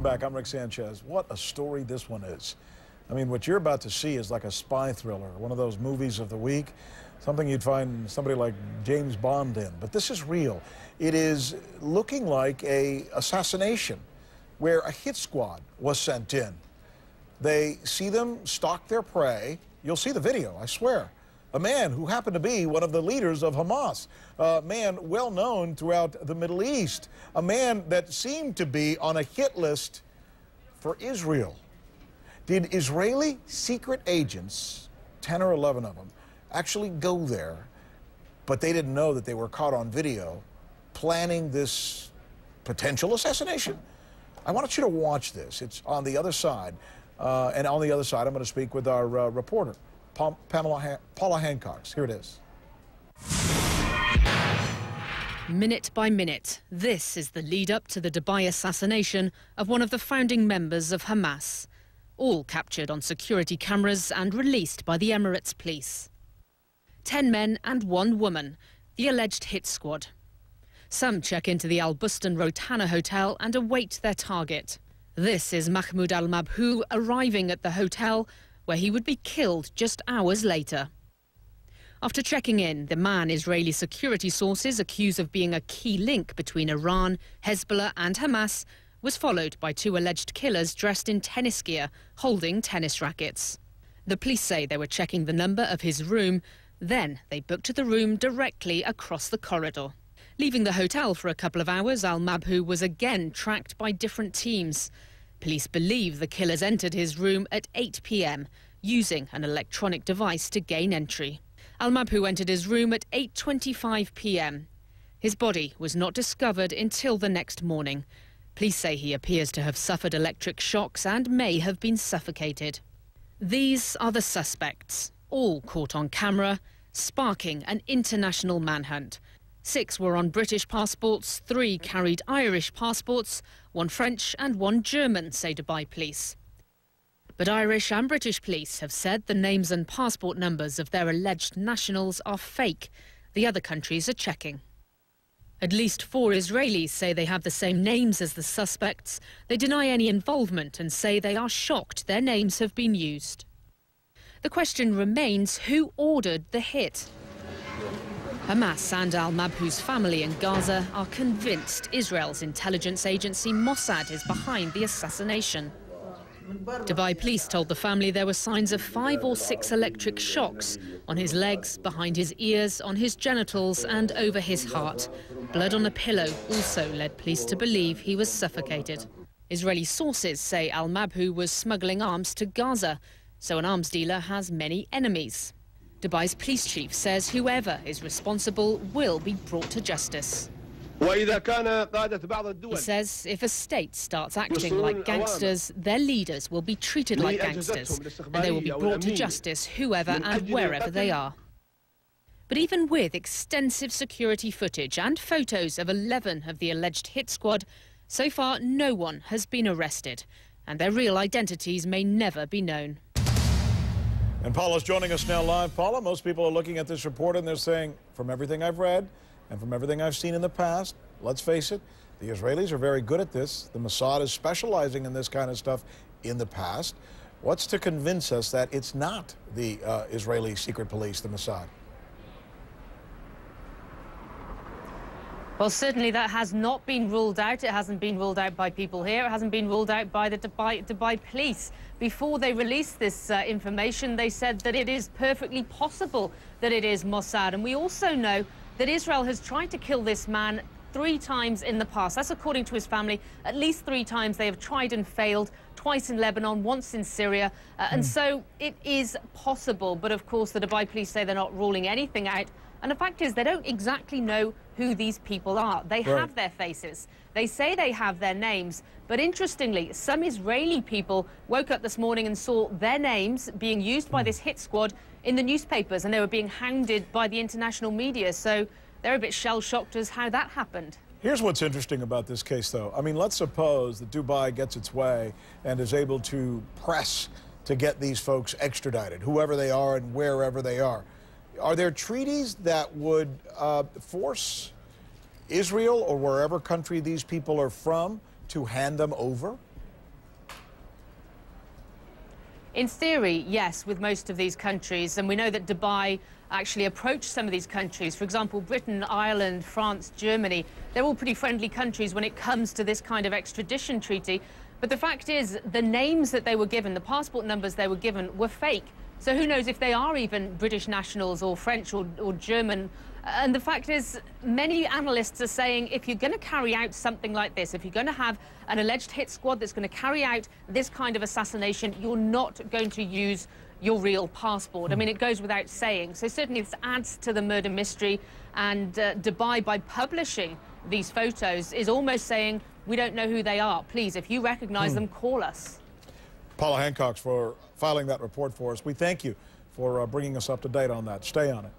Back, I'm Rick Sanchez. What a story this one is. I mean, what you're about to see is like a spy thriller, one of those movies of the week, something you'd find somebody like James Bond in. But this is real. It is looking like a assassination where a hit squad was sent in. They see them stalk their prey. You'll see the video, I swear. A man who happened to be one of the leaders of Hamas, a man well known throughout the Middle East, a man that seemed to be on a hit list for Israel. Did Israeli secret agents, 10 or 11 of them, actually go there, but they didn't know that they were caught on video planning this potential assassination? I want you to watch this. It's on the other side. And on the other side, I'm going to speak with our reporter, Paula Hancock. Here it is. Minute by minute, this is the lead-up to the Dubai assassination of one of the founding members of Hamas, all captured on security cameras and released by the Emirates police. 10 men and 1 woman, the alleged hit squad. Some check into the Al Bustan Rotana hotel and await their target. This is Mahmoud al-Mabhouh arriving at the hotel, where he would be killed just hours later. After checking in, the man Israeli security sources accuse of being a key link between Iran, Hezbollah and Hamas was followed by 2 alleged killers dressed in tennis gear, holding tennis rackets. The police say they were checking the number of his room. Then they booked the room directly across the corridor. Leaving the hotel for a couple of hours, al-Mabhouh was again tracked by different teams. Police believe the killers entered his room at 8 p.m, using an electronic device to gain entry. Al-Mabhouh entered his room at 8:25 p.m. His body was not discovered until the next morning. Police say he appears to have suffered electric shocks and may have been suffocated. These are the suspects, all caught on camera, sparking an international manhunt. 6 were on British passports, 3 carried Irish passports, 1 French and 1 German, say Dubai police. But Irish and British police have said the names and passport numbers of their alleged nationals are fake. The other countries are checking. At least 4 Israelis say they have the same names as the suspects. They deny any involvement and say they are shocked their names have been used. The question remains, who ordered the hit? Hamas and al-Mabhouh's family in Gaza are convinced Israel's intelligence agency Mossad is behind the assassination. Dubai police told the family there were signs of 5 or 6 electric shocks on his legs, behind his ears, on his genitals and over his heart. Blood on a pillow also led police to believe he was suffocated. Israeli sources say al-Mabhouh was smuggling arms to Gaza, so an arms dealer has many enemies. Dubai's police chief says whoever is responsible will be brought to justice. He says if a state starts acting like gangsters, their leaders will be treated like gangsters, and they will be brought to justice, whoever and wherever they are. But even with extensive security footage and photos of 11 of the alleged hit squad, so far no one has been arrested, and their real identities may never be known. And Paula's joining us now live. Paula, most people are looking at this report and they're saying, from everything I've read and from everything I've seen in the past, let's face it, the Israelis are very good at this. The Mossad is specializing in this kind of stuff in the past. What's to convince us that it's not the Israeli secret police, the Mossad? Well, certainly that has not been ruled out. It hasn't been ruled out by people here. It hasn't been ruled out by the Dubai police. Before they released this information, they said that it is perfectly possible that it is Mossad. And we also know that Israel has tried to kill this man 3 times in the past. That's according to his family. At least 3 times they have tried and failed, twice in Lebanon, once in Syria. And so it is possible. But of course, the Dubai police say they're not ruling anything out. And the fact is, they don't exactly know who these people are. They have their faces. They say they have their names. But interestingly, some Israeli people woke up this morning and saw their names being used by this hit squad in the newspapers, and they were being hounded by the international media. So they're a bit shell-shocked as how that happened. Here's what's interesting about this case, though. I mean, let's suppose that Dubai gets its way and is able to press to get these folks extradited, whoever they are and wherever they are. Are there treaties that would force Israel or wherever country these people are from to hand them over? In theory, yes, with most of these countries. And we know that Dubai actually approached some of these countries. For example, Britain, Ireland, France, Germany. They're all pretty friendly countries when it comes to this kind of extradition treaty. But the fact is, the names that they were given, the passport numbers they were given, were fake. So who knows if they are even British nationals or French or German. And the fact is, many analysts are saying if you're going to carry out something like this, if you're going to have an alleged hit squad that's going to carry out this kind of assassination, you're not going to use your real passport. I mean, it goes without saying. So certainly this adds to the murder mystery. And Dubai, by publishing these photos, is almost saying, we don't know who they are. Please, if you recognize them, call us. Paula Hancock for filing that report for us. We thank you for bringing us up to date on that. Stay on it.